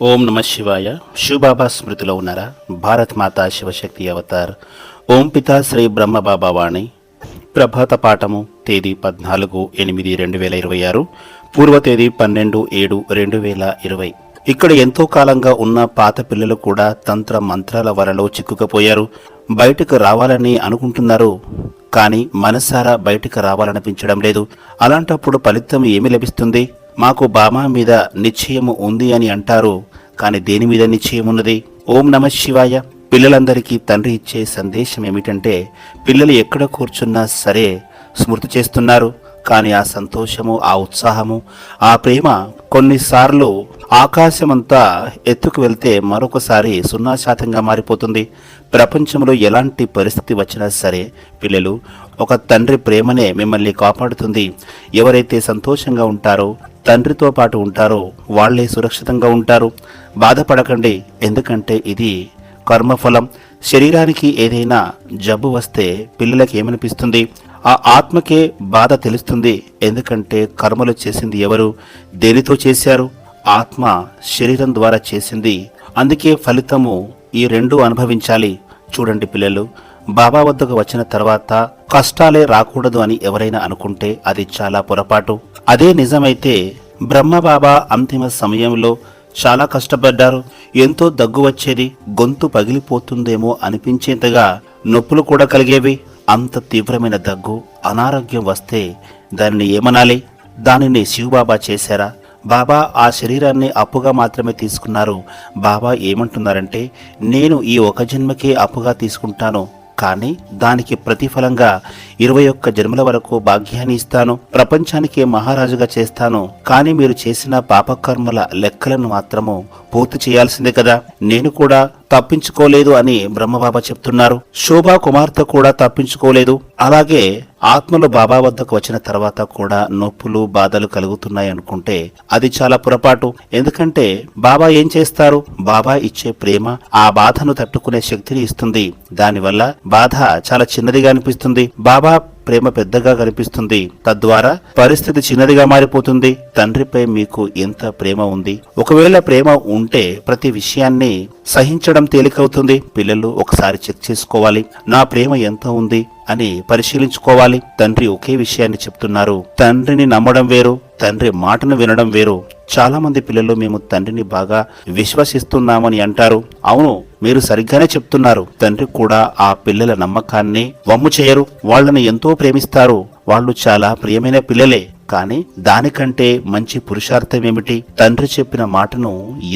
ఓం నమ శివాయ. శివబాబా స్మృతిలో ఉన్నారా? భారత్ మాతా శివశక్తి అవతార్. ఓం పితా శ్రీ బ్రహ్మబాబా వాణి. ప్రభాత పాఠము తేదీ 14/8/2026, పూర్వ తేదీ 12/7/2020. ఇక్కడ ఎంతో కాలంగా ఉన్న పాత పిల్లలు కూడా తంత్ర మంత్రాల వలలో చిక్కుకుపోయారు. బయటకు రావాలని అనుకుంటున్నారు, కానీ మనసారా బయటకు రావాలనిపించడం లేదు. అలాంటప్పుడు ఫలితం ఏమి లభిస్తుంది? మాకు బాబా మీద నిశ్చయము ఉంది అని అంటారు, కానీ దేని మీద నిశ్చయం ఉన్నది? ఓం నమ శివాయ. పిల్లలందరికీ తండ్రి ఇచ్చే సందేశం ఏమిటంటే, పిల్లలు ఎక్కడ కూర్చున్నా సరే స్మృతి చేస్తున్నారు, కానీ ఆ సంతోషము, ఆ ఉత్సాహము, ఆ ప్రేమ కొన్నిసార్లు ఆకాశమంతా ఎత్తుకు వెళ్తే మరొకసారి 0% మారిపోతుంది. ప్రపంచంలో ఎలాంటి పరిస్థితి వచ్చినా సరే పిల్లలు, ఒక తండ్రి ప్రేమనే మిమ్మల్ని కాపాడుతుంది. ఎవరైతే సంతోషంగా ఉంటారో, తండ్రితో పాటు ఉంటారో, వాళ్లే సురక్షితంగా ఉంటారు. బాధపడకండి, ఎందుకంటే ఇది కర్మఫలం. శరీరానికి ఏదైనా జబ్బు వస్తే పిల్లలకి ఏమనిపిస్తుంది? ఆ ఆత్మకే బాధ తెలుస్తుంది. ఎందుకంటే కర్మలు చేసింది ఎవరు, దేనితో చేశారు? ఆత్మ శరీరం ద్వారా చేసింది. అందుకే ఫలితము ఈ రెండు అనుభవించాలి. చూడండి పిల్లలు, బాబా వద్దకు వచ్చిన తర్వాత కష్టాలే రాకూడదు అని ఎవరైనా అనుకుంటే అది చాలా పొరపాటు. అదే నిజమైతే బ్రహ్మబాబా అంతిమ సమయంలో చాలా కష్టపడ్డారు. ఎంతో దగ్గు వచ్చేది, గొంతు పగిలిపోతుందేమో అనిపించేంతగా నొప్పులు కూడా కలిగేవి. అంత తీవ్రమైన దగ్గు, అనారోగ్యం వస్తే దానిని ఏమనాలి? దానిని శివబాబా చేశారా? బాబా ఆ శరీరాన్ని అప్పుగా మాత్రమే తీసుకున్నారు. బాబా ఏమంటున్నారంటే, నేను ఈ ఒక జన్మకే అప్పుగా తీసుకుంటాను, కానీ దానికి ప్రతిఫలంగా 21 జన్మల వరకు భాగ్యాన్ని ఇస్తాను, ప్రపంచానికి మహారాజుగా చేస్తాను. కానీ మీరు చేసిన పాపకర్మల లెక్కలను మాత్రము పూర్తి చేయాల్సిందే కదా. నేను కూడా తప్పించుకోలేదు అని బ్రహ్మబాబా చెప్తున్నారు. శోభా కుమార్తె కూడా తప్పించుకోలేదు. అలాగే ఆత్మలు బాబా వద్దకు వచ్చిన తర్వాత కూడా నొప్పులు, బాధలు కలుగుతున్నాయి అనుకుంటే అది చాలా పొరపాటు. ఎందుకంటే బాబా ఏం చేస్తారు? బాబా ఇచ్చే ప్రేమ ఆ బాధను తట్టుకునే శక్తిని ఇస్తుంది. దానివల్ల బాధ చాలా చిన్నదిగా అనిపిస్తుంది, బాబా ప్రేమ పెద్దగా కనిపిస్తుంది. తద్వారా పరిస్థితి చిన్నదిగా మారిపోతుంది. తండ్రిపై మీకు ఎంత ప్రేమ ఉంది? ఒకవేళ ప్రేమ ఉంటే ప్రతి విషయాన్ని సహించడం తేలికవుతుంది. పిల్లలు ఒకసారి చెక్ చేసుకోవాలి, నా ప్రేమ ఎంత ఉంది అని పరిశీలించుకోవాలి. తండ్రి ఒకే విషయాన్ని చెప్తున్నారు. తండ్రిని నమ్మడం వేరు, తండ్రి మాటను వినడం వేరు. చాలా మంది పిల్లలు మేము తండ్రిని బాగా విశ్వసిస్తున్నామని అంటారు. అవును, మీరు సరిగ్గానే చెప్తున్నారు. తండ్రి కూడా ఆ పిల్లల నమ్మకాన్ని వమ్ము చేయరు. వాళ్ళని ఎంతో ప్రేమిస్తారు. వాళ్ళు చాలా ప్రియమైన పిల్లలే. కానీ దానికంటే మంచి పురుషార్థం ఏమిటి? తండ్రి చెప్పిన మాటను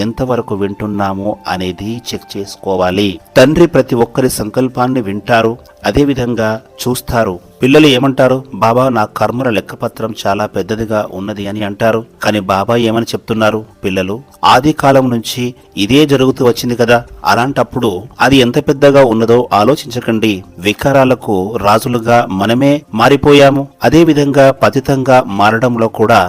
ఎంతవరకు వింటున్నామో అనేది చెక్ చేసుకోవాలి. తండ్రి ప్రతి ఒక్కరి సంకల్పాన్ని వింటారు, అదే విధంగా చూస్తారు. పిల్లలు ఏమంటారు? బాబా, నా కర్మల లెక్కపత్రం చాలా పెద్దదిగా ఉన్నది అని అంటారు. కానీ బాబా ఏమని చెప్తున్నారు? పిల్లలు, ఆది కాలం నుంచి ఇదే జరుగుతూ వచ్చింది కదా. అలాంటప్పుడు అది ఎంత పెద్దగా ఉన్నదో ఆలోచించకండి. వికారాలకు రాజులుగా మనమే మారిపోయాము. అదే విధంగా పతితంగా మారడంలో కూడా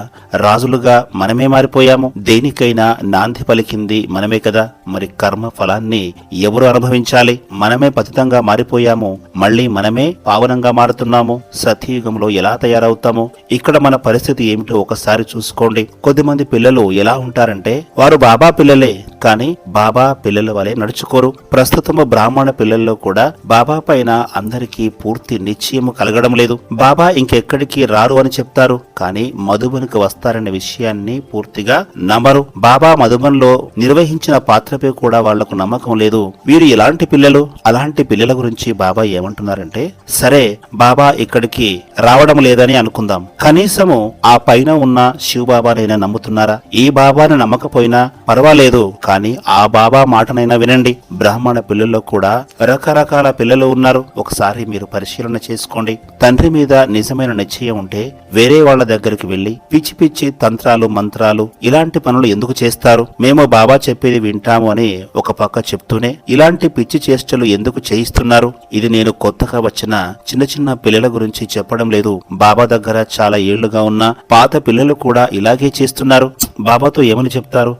రాజులుగా మనమే మారిపోయాము. దేనికైనా నాంది పలికింది మనమే కదా. మరి కర్మ ఫలాన్ని ఎవరు అనుభవించాలి? మనమే పతితంగా మారిపోయాము, మళ్ళీ మనమే పావనంగా మారుతున్నాము. సత్యయుగంలో ఎలా తయారవుతాము? ఇక్కడ మన పరిస్థితి ఏమిటో ఒకసారి చూసుకోండి. కొద్దిమంది పిల్లలు ఎలా ఉంటారంటే, వారు బాబా పిల్లలే, కానీ బాబా పిల్లల వలె నడుచుకోరు. ప్రస్తుతము బ్రాహ్మణ పిల్లల్లో కూడా బాబా పైన అందరికీ పూర్తి నిశ్చయము కలగడం లేదు. బాబా ఇంకెక్కడికి రారు అని చెప్తారు, కానీ మధుబన్కు వస్తారనే విషయాన్ని పూర్తిగా నమ్మరు. బాబా మధుబన్లో నిర్వహించిన పాత్రపై కూడా వాళ్లకు నమ్మకం లేదు. వీరు ఎలాంటి పిల్లలు? అలాంటి పిల్లల గురించి బాబా ఏమంటున్నారంటే, సరే బాబా ఇక్కడికి రావడం లేదని అనుకుందాం, కనీసము ఆ పైన ఉన్న శివబాబానైనా నమ్ముతున్నారా? ఈ బాబాని నమ్మకపోయినా పర్వాలేదు, కానీ ఆ బాబా మాటనైనా వినండి. బ్రాహ్మణ పిల్లల్లో కూడా రకరకాల పిల్లలు ఉన్నారు. ఒకసారి మీరు పరిశీలన చేసుకోండి. తండ్రి మీద నిజమైన నిశ్చయం ఉంటే వేరే వాళ్ళ దగ్గరికి వెళ్లి పిచ్చి పిచ్చి తంత్రాలు, మంత్రాలు, ఇలాంటి పనులు ఎందుకు చేస్తారు? మేము బాబా చెప్పేది వింటాము అని ఒక పక్క చెప్తూనే ఇలాంటి పిచ్చి చేష్టలు ఎందుకు చేయిస్తున్నారు? ఇది నేను కొత్తగా వచ్చిన చిన్న చిన్న పిల్లల గురించి చెప్పడం లేదు. బాబా దగ్గర చాలా ఏళ్లుగా ఉన్న పాత పిల్లలు కూడా ఇలాగే చేస్తున్నారు. బాబాతో ఏమని చెప్తారు?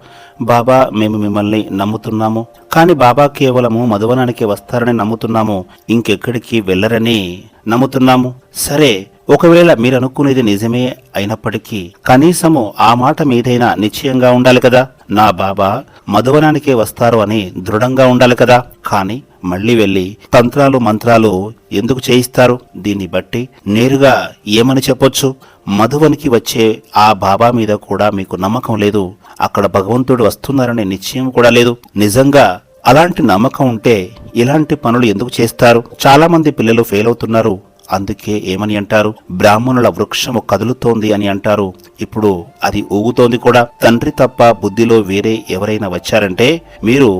బాబా, మేము మిమ్మల్ని నమ్ముతున్నాము, కానీ బాబా కేవలము మధువనానికి వస్తారని నమ్ముతున్నాము, ఇంకెక్కడికి వెళ్లరని నమ్ముతున్నాము. సరే, ఒకవేళ మీరు అనుకునేది నిజమే అయినప్పటికీ కనీసము ఆ మాట మీదైనా నిశ్చయంగా ఉండాలి కదా. నా బాబా మధువనానికే వస్తారు అని దృఢంగా ఉండాలి కదా. కానీ మళ్ళీ వెళ్లి తంత్రాలు మంత్రాలు ఎందుకు చేయిస్తారు? దీన్ని బట్టి నేరుగా ఏమని చెప్పొచ్చు? మధువనికి వచ్చే ఆ బాబా మీద కూడా మీకు నమ్మకం లేదు, అక్కడ భగవంతుడు వస్తున్నారనే నిశ్చయం కూడా లేదు. నిజంగా అలాంటి నమ్మకం ఉంటే ఇలాంటి పనులు ఎందుకు చేస్తారు? చాలా మంది పిల్లలు ఫెయిల్ అవుతున్నారు. అందుకే ఏమని అంటారు? బ్రాహ్మణుల వృక్షము కదులుతోంది అని అంటారు. ఇప్పుడు అది ఊగుతోంది కూడా. తండ్రి తప్ప బుద్ధిలో వేరే ఎవరైనా వచ్చారంటే మీరు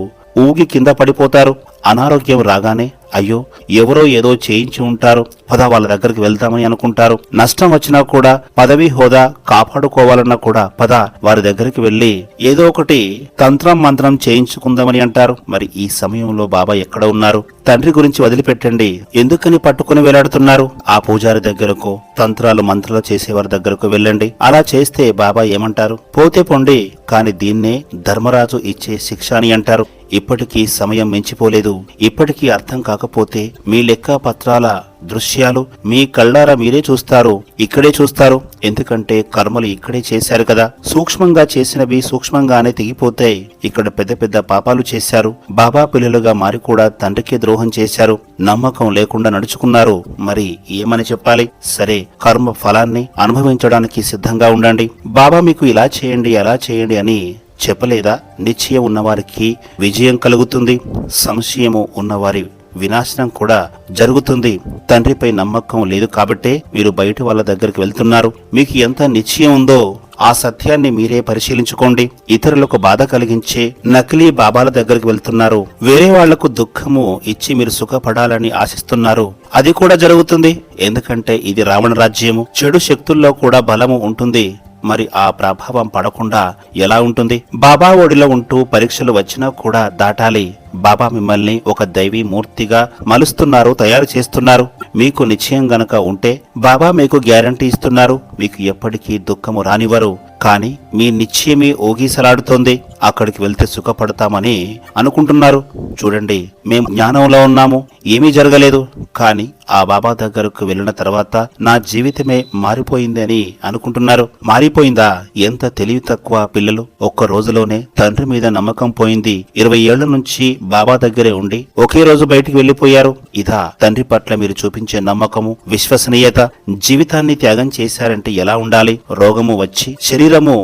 ఊగి కింద పడిపోతారు. అనారోగ్యం రాగానే అయ్యో ఎవరో ఏదో చేయించి ఉంటారు, పద వాళ్ళ దగ్గరికి వెళ్తామని అనుకుంటారు. నష్టం వచ్చినా కూడా పదవి హోదా కాపాడుకోవాలన్నా కూడా పద వారి దగ్గరికి వెళ్లి ఏదో ఒకటి తంత్రం మంత్రం చేయించుకుందామని అంటారు. మరి ఈ సమయంలో బాబా ఎక్కడ ఉన్నారు? తండ్రి గురించి వదిలిపెట్టండి, ఎందుకని పట్టుకుని వేలాడుతున్నారు? ఆ పూజారి దగ్గరకు, తంత్రాలు మంత్రాలు చేసేవారి దగ్గరకు వెళ్ళండి. అలా చేస్తే బాబా ఏమంటారు? పోతే పొండి, కాని దీన్నే ధర్మరాజు ఇచ్చే శిక్ష అని అంటారు. ఇప్పటికీ సమయం మించిపోలేదు. ఇప్పటికీ అర్థం కాకపోతే మీ లెక్క పత్రాల దృశ్యాలు మీ కళ్ళారా మీరే చూస్తారు, ఇక్కడే చూస్తారు. ఎందుకంటే కర్మలు ఇక్కడే చేశారు కదా. సూక్ష్మంగా చేసినవి సూక్ష్మంగానే తెగిపోతాయి. ఇక్కడ పెద్ద పెద్ద పాపాలు చేశారు. బాబా పిల్లలుగా మారి కూడా తండ్రికి ద్రోహం చేశారు. నమ్మకం లేకుండా నడుచుకున్నారు. మరి ఏమని చెప్పాలి? సరే, కర్మ ఫలాన్ని అనుభవించడానికి సిద్ధంగా ఉండండి. బాబా మీకు ఇలా చేయండి అలా చేయండి అని చెప్పలేదా? నిశ్చయం ఉన్నవారికి విజయం కలుగుతుంది, సంశయము ఉన్నవారి వినాశనం కూడా జరుగుతుంది. తండ్రిపై నమ్మకం లేదు కాబట్టే మీరు బయట వాళ్ళ దగ్గరికి వెళ్తున్నారు. మీకు ఎంత నిశ్చయం ఉందో ఆ సత్యాన్ని మీరే పరిశీలించుకోండి. ఇతరులకు బాధ కలిగించే నకిలీ బాబాల దగ్గరికి వెళ్తున్నారు. వేరే వాళ్లకు దుఃఖము ఇచ్చి మీరు సుఖపడాలని ఆశిస్తున్నారు. అది కూడా జరుగుతుంది. ఎందుకంటే ఇది రావణ రాజ్యము. చెడు శక్తుల్లో కూడా బలము ఉంటుంది. మరి ఆ ప్రభావం పడకుండా ఎలా ఉంటుంది? బాబా ఒడిలో ఉంటూ పరీక్షలు వచ్చినా కూడా దాటాలి. బాబా మిమ్మల్ని ఒక దైవీ మూర్తిగా మలుస్తున్నారు, తయారు చేస్తున్నారు. మీకు నిశ్చయం గనక ఉంటే బాబా మీకు గ్యారంటీ ఇస్తున్నారు, మీకు ఎప్పటికీ దుఃఖము రానివ్వరు. కానీ మీ నిశ్చయమే ఓగీసలాడుతోంది. అక్కడికి వెళ్తే సుఖపడతామని అనుకుంటున్నారు. చూడండి, మేము జ్ఞానంలో ఉన్నాము, ఏమీ జరగలేదు. కానీ ఆ బాబా దగ్గరకు వెళ్ళిన తర్వాత నా జీవితమే మారిపోయింది అని అనుకుంటున్నారు. మారిపోయిందా? ఎంత తెలివి తక్కువ పిల్లలు. ఒక్క రోజులోనే తండ్రి మీద నమ్మకం పోయింది. 20 ఏళ్ల నుంచి బాబా దగ్గరే ఉండి ఒకే రోజు బయటికి వెళ్లిపోయారు. ఇదా తండ్రి పట్ల మీరు చూపించే నమ్మకము, విశ్వసనీయత? జీవితాన్ని త్యాగం చేశారంటే ఎలా ఉండాలి? రోగము వచ్చి శరీరము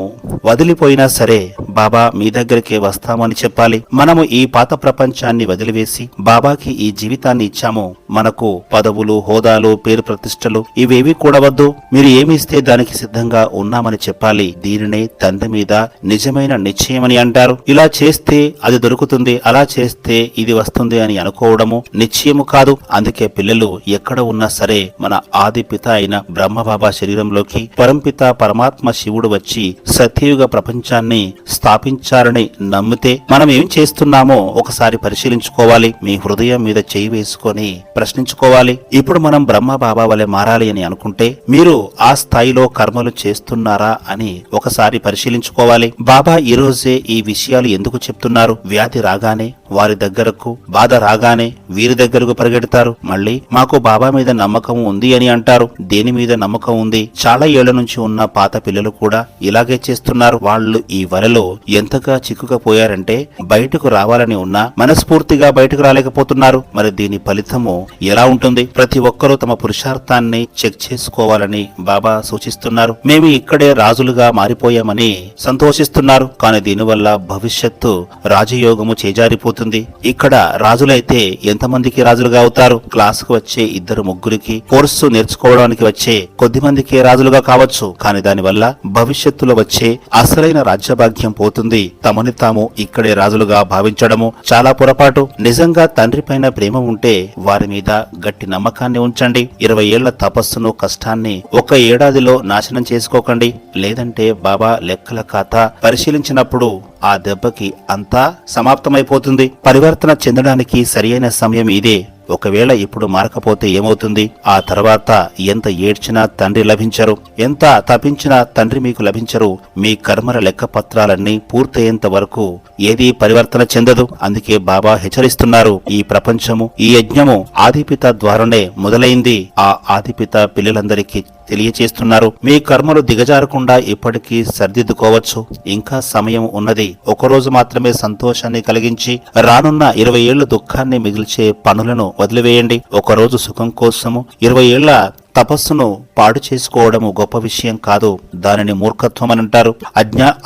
వదిలిపోయినా సరే బాబా మీ దగ్గరికే వస్తామని చెప్పాలి. మనము ఈ పాత ప్రపంచాన్ని వదిలివేసి బాబాకి ఈ జీవితాన్ని ఇచ్చాము. మనకు పదవులు, హోదాలు, పేరు ప్రతిష్టలు ఇవేవి కూడవద్దు. మీరు ఏమి ఇస్తే దానికి సిద్ధంగా ఉన్నామని చెప్పాలి. దీనినే తండ్రి మీద నిజమైన నిశ్చయమని అంటారు. ఇలా చేస్తే అది దొరుకుతుంది, అలా చేస్తే ఇది వస్తుంది అని అనుకోవడము నిశ్చయము కాదు. అందుకే పిల్లలు ఎక్కడ ఉన్నా సరే మన ఆది పిత అయిన బ్రహ్మబాబా శరీరంలోకి పరంపిత పరమాత్మ శివుడు వచ్చి సత్యయుగ ప్రపంచాన్ని స్థాపించారని నమ్మితే మనం ఏం చేస్తున్నామో ఒకసారి పరిశీలించుకోవాలి. మీ హృదయం మీద చేయి వేసుకొని ప్రశ్నించుకోవాలి. ఇప్పుడు మనం బ్రహ్మబాబా వలె మారాలి అని అనుకుంటే మీరు ఆ స్థాయిలో కర్మలు చేస్తున్నారా అని ఒకసారి పరిశీలించుకోవాలి. బాబా ఈ రోజే ఈ విషయాలు ఎందుకు చెప్తున్నారు? వ్యాధి రాగానే వారి దగ్గరకు, బాధ రాగానే వీరి దగ్గరకు పరిగెడతారు. మళ్ళీ మాకు బాబా మీద నమ్మకం ఉంది అని అంటారు. దేని మీద నమ్మకం ఉంది? చాలా ఏళ్ల నుంచి ఉన్న పాత పిల్లలు కూడా ఇలాగే చేస్తున్నారు. వాళ్ళు ఈ వలలో ఎంతగా చిక్కుకపోయారంటే బయటకు రావాలని ఉన్నా మనస్ఫూర్తిగా బయటకు రాలేకపోతున్నారు. మరి దీని ఫలితము ఎలా ఉంటుంది? ప్రతి ఒక్కరూ తమ పురుషార్థాన్ని చెక్ చేసుకోవాలని బాబా సూచిస్తున్నారు. మేము ఇక్కడే రాజులుగా మారిపోయామని సంతోషిస్తున్నారు. కానీ దీనివల్ల భవిష్యత్తు రాజయోగము చేజారిపోతుంది. ఇక్కడ రాజులైతే ఎంతమందికి రాజులుగా అవుతారు? క్లాసుకు వచ్చే 2-3కి, కోర్సు నేర్చుకోవడానికి వచ్చే కొద్ది మందికి రాజులుగా కావచ్చు. కానీ దానివల్ల భవిష్యత్తులో వచ్చే అసలైన రాజ్యభాగ్యం పోతుంది. తమని తాము ఇక్కడే రాజులుగా భావించడము చాలా పొరపాటు. నిజంగా తండ్రి పైన ప్రేమ ఉంటే వారి మీద గట్టి నమ్మకాన్ని ఉంచండి. 20 ఏళ్ల తపస్సును, కష్టాన్ని ఒక ఏడాదిలో నాశనం చేసుకోకండి. లేదంటే బాబా లెక్కల ఖాతా పరిశీలించినప్పుడు ఆ దెబ్బకి అంతా సమాప్తమైపోతుంది. పరివర్తన చెందడానికి సరియైన సమయం ఇదే. ఒకవేళ ఇప్పుడు మారకపోతే ఏమవుతుంది? ఆ తర్వాత ఎంత ఏడ్చినా తండ్రి లభించరు, ఎంత తపించినా తండ్రి మీకు లభించరు. మీ కర్మల లెక్కపత్రాలన్నీ పూర్తయ్యేంత వరకు ఏదీ పరివర్తన చెందదు. అందుకే బాబా హెచ్చరిస్తున్నారు, ఈ ప్రపంచము, ఈ యజ్ఞము ఆదిపిత ద్వారానే మొదలైంది. ఆ ఆదిపిత పిల్లలందరికీ తెలియచేస్తున్నారు. మీ కర్మలు దిగజారకుండా ఇప్పటికీ సరిదిద్దుకోవచ్చు. ఇంకా సమయం ఉన్నది. ఒకరోజు మాత్రమే సంతోషాన్ని కలిగించి రానున్న 20 ఏళ్ల దుఃఖాన్ని మిగిల్చే పనులను వదిలివేయండి. ఒకరోజు సుఖం కోసము 20 ఏళ్ల తపస్సును పాడు చేసుకోవడము గొప్ప విషయం కాదు, దానిని మూర్ఖత్వం అని అంటారు.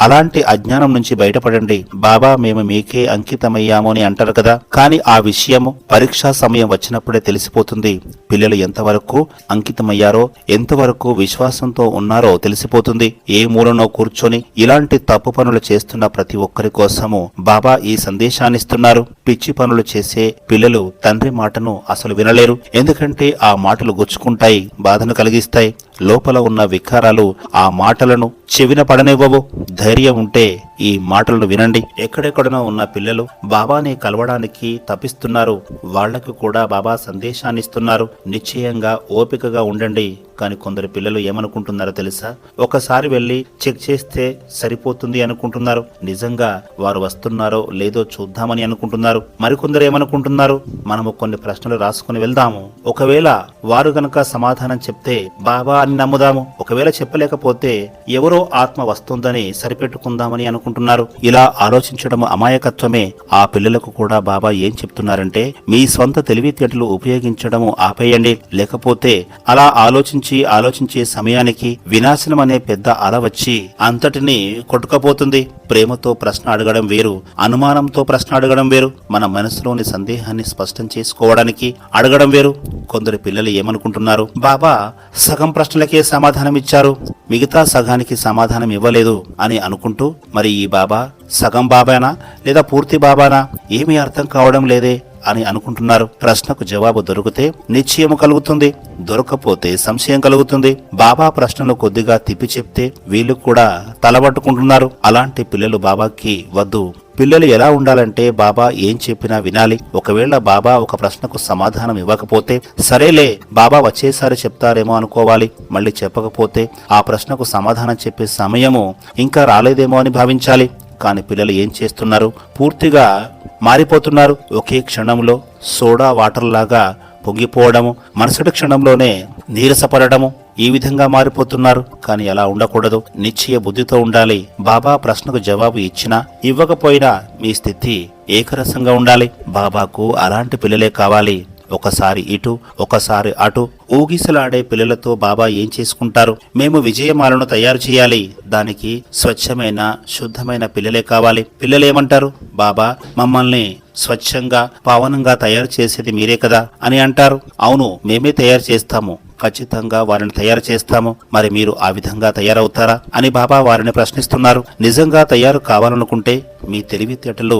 అలాంటి అజ్ఞానం నుంచి బయటపడండి. బాబా మేము మీకే అంకితమయ్యాము అని అంటారు కదా, కానీ ఆ విషయము పరీక్షా సమయం వచ్చినప్పుడే తెలిసిపోతుంది. పిల్లలు ఎంతవరకు అంకితమయ్యారో, ఎంతవరకు విశ్వాసంతో ఉన్నారో తెలిసిపోతుంది. ఏ మూలనో కూర్చొని ఇలాంటి తప్పు పనులు చేస్తున్న ప్రతి ఒక్కరి కోసము బాబా ఈ సందేశాన్ని ఇస్తున్నారు. పిచ్చి పనులు చేసే పిల్లలు తండ్రి మాటను అసలు వినలేరు. ఎందుకంటే ఆ మాటలు గుచ్చుకుంటాయి, బాధను కలిగిస్తాయి. లోపల ఉన్న వికారాలు ఆ మాటలను చెవిన పడనివ్వవు. ధైర్యం ఉంటే ఈ మాటలను వినండి. ఎక్కడెక్కడనో ఉన్న పిల్లలు బాబాని కలవడానికి తపిస్తున్నారు. వాళ్లకు కూడా బాబా సందేశాన్ని ఇస్తున్నారు. నిశ్చయంగా ఓపికగా ఉండండి. కానీ కొందరు పిల్లలు ఏమనుకుంటున్నారో తెలుసా? ఒకసారి వెళ్లి చెక్ చేస్తే సరిపోతుంది అనుకుంటున్నారు. నిజంగా వారు వస్తున్నారో లేదో చూద్దామని అనుకుంటున్నారు. మరికొందరు ఏమనుకుంటున్నారు? మనము కొన్ని ప్రశ్నలు రాసుకుని వెళ్దాము. ఒకవేళ వారు గనక సమాధానం చెప్తే బాబా అని నమ్ముదాము. ఒకవేళ చెప్పలేకపోతే ఎవరో ఆత్మ వస్తుందని సరిపెట్టుకుందామని అనుకుంటున్నారు. ఇలా ఆలోచించడం అమాయకత్వమే. ఆ పిల్లలకు కూడా బాబా ఏం చెప్తున్నారంటే, మీ స్వంత తెలివితేటలు ఉపయోగించడము ఆపేయండి. లేకపోతే అలా ఆలోచించే సమయానికి వినాశనం అనే పెద్ద అల వచ్చి అంతటినీ కొట్టుకపోతుంది. ప్రేమతో ప్రశ్న అడగడం వేరు, అనుమానంతో ప్రశ్న అడగడం వేరు. మన మనసులోని సందేహాన్ని స్పష్టం చేసుకోవడానికి అడగడం వేరు. కొందరు పిల్లలు ఏమనుకుంటున్నారు? బాబా సగం ప్రశ్నలకే సమాధానం ఇచ్చారు, మిగతా సగానికి సమాధానం ఇవ్వలేదు అని అనుకుంటూ, మరి ఈ బాబా సగం బాబానా లేదా పూర్తి బాబానా ఏమీ అర్థం కావడం లేదే అని అనుకుంటున్నారు. ప్రశ్నకు జవాబు దొరికితే నిశ్చయము కలుగుతుంది, దొరకపోతే సంశయం కలుగుతుంది. బాబా ప్రశ్నను కొద్దిగా తిప్పి చెప్తే వీళ్ళు కూడా తలబట్టుకుంటున్నారు. అలాంటి పిల్లలు బాబాకి వద్దు. పిల్లలు ఎలా ఉండాలంటే బాబా ఏం చెప్పినా వినాలి. ఒకవేళ బాబా ఒక ప్రశ్నకు సమాధానం ఇవ్వకపోతే సరేలే బాబా వచ్చేసారి చెప్తారేమో అనుకోవాలి. మళ్ళీ చెప్పకపోతే ఆ ప్రశ్నకు సమాధానం చెప్పే సమయము ఇంకా రాలేదేమో అని భావించాలి. కానీ పిల్లలు ఏం చేస్తున్నారు? పూర్తిగా మారిపోతున్నారు. ఒకే క్షణంలో సోడా వాటర్ లాగా పొంగిపోవడము, మరుసటి క్షణంలోనే నీరసపడడము, ఈ విధంగా మారిపోతున్నారు. కానీ అలా ఉండకూడదు. నిశ్చయ బుద్ధితో ఉండాలి. బాబా ప్రశ్నకు జవాబు ఇచ్చినా ఇవ్వకపోయినా మీ స్థితి ఏకరసంగా ఉండాలి. బాబాకు అలాంటి పిల్లలే కావాలి. ఒకసారి ఇటు ఒకసారి అటు ఊగిసలాడే పిల్లలతో బాబా ఏం చేసుకుంటారు? మేము విజయమాలను తయారు చేయాలి, దానికి స్వచ్ఛమైన శుద్ధమైన పిల్లలే కావాలి. పిల్లలేమంటారు? బాబా మమ్మల్ని స్వచ్ఛంగా పావనంగా తయారు చేసేది మీరే కదా అని అంటారు. అవును, మేమే తయారు చేస్తాము, ఖచ్చితంగా వారిని తయారు చేస్తాము. మరి మీరు ఆ విధంగా తయారవుతారా అని బాబా వారిని ప్రశ్నిస్తున్నారు. నిజంగా తయారు కావాలనుకుంటే మీ తెలివితేటలు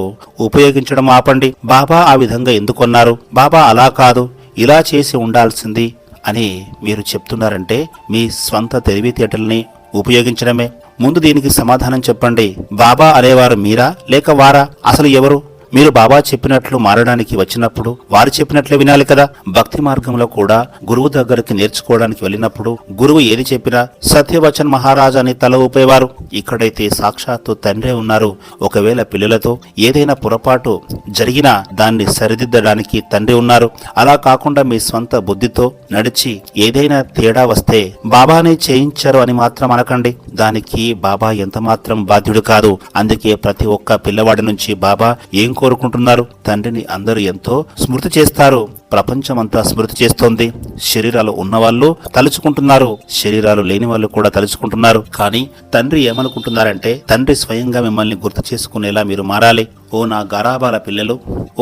ఉపయోగించడం ఆపండి. బాబా ఆ విధంగా ఎందుకున్నారు? బాబా అలా కాదు, ఇలా చేసి ఉండాల్సింది అని మీరు చెప్తున్నారంటే మీ స్వంత తెలివితేటల్ని ఉపయోగించడమే. ముందు దీనికి సమాధానం చెప్పండి. బాబా అనేవారు మీరా లేక వారా? అసలు ఎవరు? మీరు బాబా చెప్పినట్లు మారడానికి వచ్చినప్పుడు వారు చెప్పినట్లే వినాలి కదా. భక్తి మార్గంలో కూడా గురువు దగ్గరికి నేర్చుకోవడానికి వెళ్ళినప్పుడు గురువు ఏది చెప్పినా సత్యవచన్ మహారాజ్ అని తల ఊపేవారు. ఇక్కడైతే సాక్షాత్తు తండ్రే ఉన్నారు. ఒకవేళ పిల్లలతో ఏదైనా పొరపాటు జరిగినా దాన్ని సరిదిద్దడానికి తండ్రి ఉన్నారు. అలా కాకుండా మీ స్వంత బుద్ధితో నడిచి ఏదైనా తేడా వస్తే బాబానే చేయించారు అని మాత్రం అనకండి. దానికి బాబా ఎంత మాత్రం బాధ్యుడు కాదు. అందుకే ప్రతి ఒక్క పిల్లవాడి నుంచి బాబా ఏం కోరుకుంటున్నారు? తండ్రిని అందరూ ఎంతో స్మృతి చేస్తారు. ప్రపంచమంతా స్మృతి చేస్తోంది. శరీరాలు ఉన్నవాళ్ళు తలుచుకుంటున్నారు, శరీరాలు లేని వాళ్ళు కూడా తలుచుకుంటున్నారు. కానీ తండ్రి ఏమనుకుంటున్నారంటే, తండ్రి స్వయంగా మిమ్మల్ని గుర్తు చేసుకునేలా మీరు మారాలి. ఓ నా గరాబాల పిల్లలు,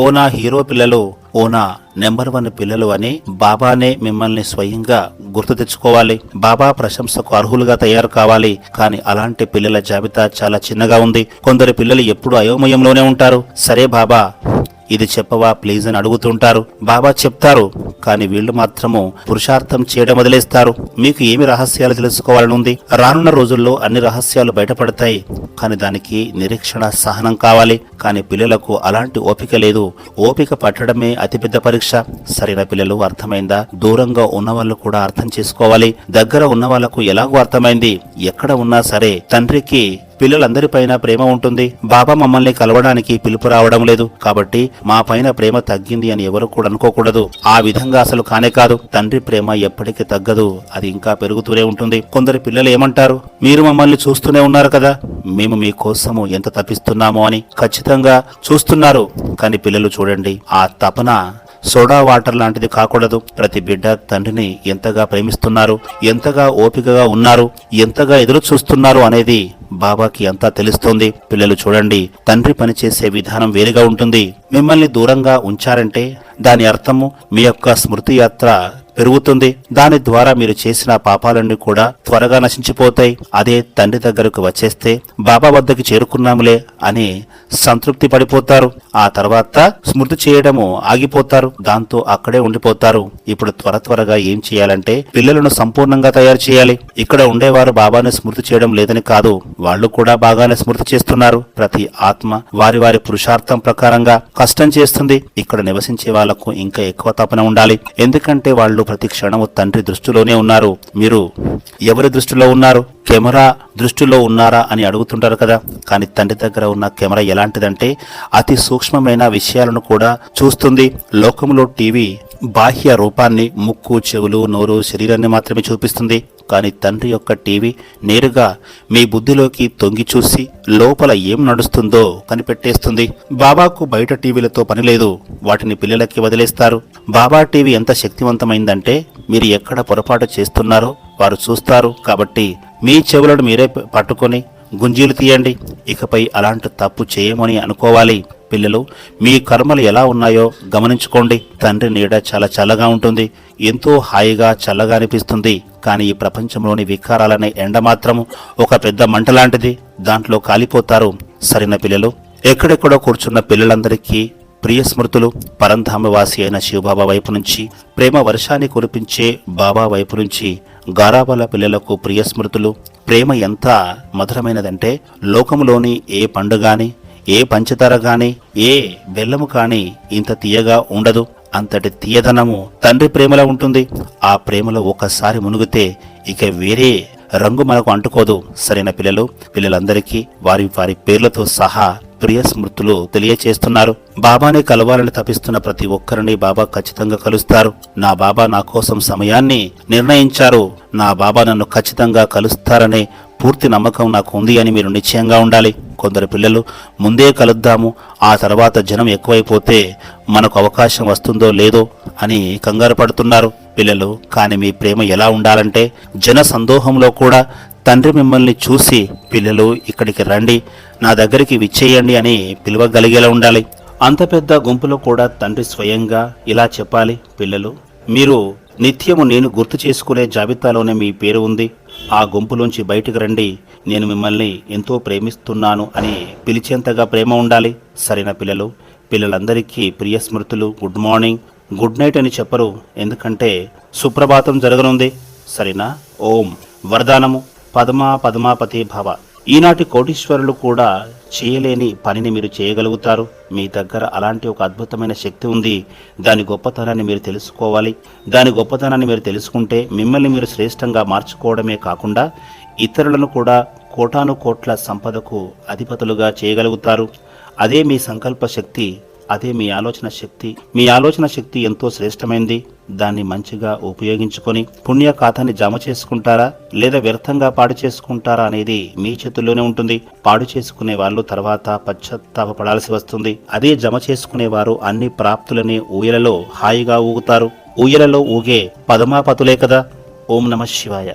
ఓ నా హీరో పిల్లలు, ఓ నా నెంబర్ 1 పిల్లలు అని బాబానే మిమ్మల్ని స్వయంగా గుర్తు తెచ్చుకోవాలి. బాబా ప్రశంసకు అర్హులుగా తయారు కావాలి. కానీ అలాంటి పిల్లల జాబితా చాలా చిన్నగా ఉంది. కొందరు పిల్లలు ఎప్పుడు అయోమయంలోనే ఉంటారు. సరే బాబా ఇది చెప్పవా ప్లీజ్ అని అడుగుతుంటారు. బాబా చెప్తారు, కానీ వీళ్లు మాత్రము పురుషార్థం చేయడం వదిలేస్తారు. మీకు ఏమి రహస్యాలు తెలుసుకోవాలనుంది? రానున్న రోజుల్లో అన్ని రహస్యాలు బయటపడతాయి. కానీ దానికి నిరీక్షణ, సహనం కావాలి. కానీ పిల్లలకు అలాంటి ఓపిక లేదు. ఓపిక పట్టడమే అతిపెద్ద పరీక్ష. సరైన పిల్లలు అర్థమైందా? దూరంగా ఉన్న వాళ్ళు కూడా అర్థం చేసుకోవాలి. దగ్గర ఉన్న వాళ్లకు ఎలాగో అర్థమైంది. ఎక్కడ ఉన్నా సరే తండ్రికి పిల్లలందరిపైన ప్రేమ ఉంటుంది. బాబా మమ్మల్ని కలవడానికి పిలుపు రావడం లేదు కాబట్టి మా పైన ప్రేమ తగ్గింది అని ఎవరు కూడా అనుకోకూడదు. ఆ విధంగా అసలు కానే కాదు. తండ్రి ప్రేమ ఎప్పటికీ తగ్గదు, అది ఇంకా పెరుగుతూనే ఉంటుంది. కొందరు పిల్లలు ఏమంటారు, మీరు మమ్మల్ని చూస్తూనే ఉన్నారు కదా, మేము మీకోసము ఎంత తప్పిస్తున్నామో అని. ఖచ్చితంగా చూస్తున్నారు, కానీ పిల్లలు చూడండి, ఆ తపన సోడా వాటర్ లాంటిది కాకూడదు. ప్రతి బిడ్డ తండ్రిని ఎంతగా ప్రేమిస్తున్నారు, ఎంతగా ఓపికగా ఉన్నారు, ఎంతగా ఎదురు చూస్తున్నారు అనేది బాబాకి అంతా తెలుస్తోంది. పిల్లలు చూడండి, తండ్రి పనిచేసే విధానం వేరుగా ఉంటుంది. మిమ్మల్ని దూరంగా ఉంచారంటే దాని అర్థము మీ యొక్క స్మృతి యాత్ర పెరుగుతుంది. దాని ద్వారా మీరు చేసిన పాపాలన్నీ కూడా త్వరగా నశించిపోతాయి. అదే తండ్రి దగ్గరకు వచ్చేస్తే బాబా వద్దకి చేరుకున్నాములే అని సంతృప్తి పడిపోతారు. ఆ తర్వాత స్మృతి చేయడము ఆగిపోతారు, దాంతో అక్కడే ఉండిపోతారు. ఇప్పుడు త్వరగా ఏం చేయాలంటే పిల్లలను సంపూర్ణంగా తయారు చేయాలి. ఇక్కడ ఉండేవారు బాబాను స్మృతి చేయడం లేదని కాదు, వాళ్ళు కూడా బాగానే స్మృతి చేస్తున్నారు. ప్రతి ఆత్మ వారి వారి పురుషార్థం ప్రకారంగా కష్టం చేస్తుంది. ఇక్కడ నివసించే వాళ్లకు ఇంకా ఎక్కువ తపన ఉండాలి, ఎందుకంటే వాళ్ళు ప్రతి క్షణము తండ్రి దృష్టిలోనే ఉన్నారు. మీరు ఎవరి దృష్టిలో ఉన్నారు? కెమెరా దృష్టిలో ఉన్నారా అని అడుగుతుంటారు కదా, కానీ తండ్రి దగ్గర ఉన్న కెమెరా ఎలాంటిదంటే అతి సూక్ష్మమైన విషయాలను కూడా చూస్తుంది. లోకంలో టీవీ బాహ్య రూపాన్ని, ముక్కు, చెవులు, నోరు, శరీరాన్ని మాత్రమే చూపిస్తుంది. కానీ తండ్రి యొక్క టీవీ నేరుగా మీ బుద్ధిలోకి తొంగి చూసి లోపల ఏం నడుస్తుందో కనిపెట్టేస్తుంది. బాబాకు బయట టీవీలతో పని లేదు, వాటిని పిల్లలకి వదిలేస్తారు. బాబా టీవీ ఎంత శక్తివంతమైందంటే మీరు ఎక్కడ పొరపాటు చేస్తున్నారో వారు చూస్తారు. కాబట్టి మీ చెవులను మీరే పట్టుకొని గుంజీలు తీయండి. ఇకపై అలాంటి తప్పు చేయమని అనుకోవాలి. పిల్లలు, మీ కర్మలు ఎలా ఉన్నాయో గమనించుకోండి. తండ్రి నీడ చాలా చల్లగా ఉంటుంది, ఎంతో హాయిగా చల్లగా అనిపిస్తుంది. కానీ ఈ ప్రపంచంలోని వికారాలనే ఎండ మాత్రము ఒక పెద్ద మంట లాంటిది, దాంట్లో కాలిపోతారు. సరైన పిల్లలు, ఎక్కడెక్కడో కూర్చున్న పిల్లలందరికీ ప్రియ స్మృతులు. పరంధామవాసి అయిన శివబాబా వైపు నుంచి, ప్రేమ వర్షాన్ని కురిపించే బాబా వైపు నుంచి గారాబాల పిల్లలకు ప్రియ స్మృతులు. ప్రేమ ఎంత మధురమైనదంటే లోకంలోని ఏ పండుగాని, ఏ పంచదార గాని, ఏ బెల్లము కాని ఇంత తీయగా ఉండదు. అంతటి తీయదనము తండ్రి ప్రేమలో ఉంటుంది. ఆ ప్రేమలో ఒకసారి మునిగితే ఇక వేరే రంగు మనకు అంటుకోదు. సరైన పిల్లలు, పిల్లలందరికీ వారి వారి పేర్లతో సహా ప్రియ స్మృతులు తెలియచేస్తున్నారు. బాబాని కలవాలని తపిస్తున్న ప్రతి ఒక్కరిని బాబా ఖచ్చితంగా కలుస్తారు. నా బాబా నా కోసం సమయాన్ని నిర్ణయించారు, నా బాబా నన్ను ఖచ్చితంగా కలుస్తారనే పూర్తి నమ్మకం నాకు ఉంది అని మీరు నిశ్చయంగా ఉండాలి. కొందరు పిల్లలు ముందే కలుద్దాము, ఆ తర్వాత జనం ఎక్కువైపోతే మనకు అవకాశం వస్తుందో లేదో అని కంగారు పడుతున్నారు పిల్లలు. కానీ మీ ప్రేమ ఎలా ఉండాలంటే జన సందోహంలో కూడా తండ్రి మిమ్మల్ని చూసి పిల్లలు ఇక్కడికి రండి, నా దగ్గరికి విచ్చేయండి అని పిలవగలిగేలా ఉండాలి. అంత పెద్ద గుంపులో కూడా తండ్రి స్వయంగా ఇలా చెప్పాలి, పిల్లలు మీరు నిత్యము నేను గుర్తు చేసుకునే జాబితాలోనే మీ పేరు ఉంది, ఆ గుంపులోంచి బయటికి రండి, నేను మిమ్మల్ని ఎంతో ప్రేమిస్తున్నాను అని పిలిచేంతగా ప్రేమ ఉండాలి. సరైన పిల్లలు, పిల్లలందరికీ ప్రియ స్మృతులు. గుడ్ మార్నింగ్, గుడ్ నైట్ అని చెప్పరు, ఎందుకంటే సుప్రభాతం జరగనుంది. సరేనా? ఓం వరదానము పద్మాపతి భవ. ఈనాటి కోటీశ్వరులు కూడా చేయలేని పనిని మీరు చేయగలుగుతారు. మీ దగ్గర అలాంటి ఒక అద్భుతమైన శక్తి ఉంది. దాని గొప్పతనాన్ని మీరు తెలుసుకోవాలి. దాని గొప్పతనాన్ని మీరు తెలుసుకుంటే మిమ్మల్ని మీరు శ్రేష్టంగా మార్చుకోవడమే కాకుండా ఇతరులను కూడా కోటాను కోట్ల సంపదకు అధిపతులుగా చేయగలుగుతారు. అదే మీ సంకల్ప శక్తి, అదే మీ ఆలోచన శక్తి. మీ ఆలోచన శక్తి ఎంతో శ్రేష్టమైంది. దాన్ని మంచిగా ఉపయోగించుకొని పుణ్య ఖాతాన్ని జమ చేసుకుంటారా లేదా వ్యర్థంగా పాడు చేసుకుంటారా అనేది మీ చేతుల్లోనే ఉంటుంది. పాడు చేసుకునే వాళ్ళు తర్వాత పశ్చాత్తాపపడాల్సి వస్తుంది. అదే జమ చేసుకునేవారు అన్ని ప్రాప్తులని ఊయలలో హాయిగా ఊగుతారు. ఊయలలో ఊగే పద్మాపతులే కదా. ఓం నమః శివాయ.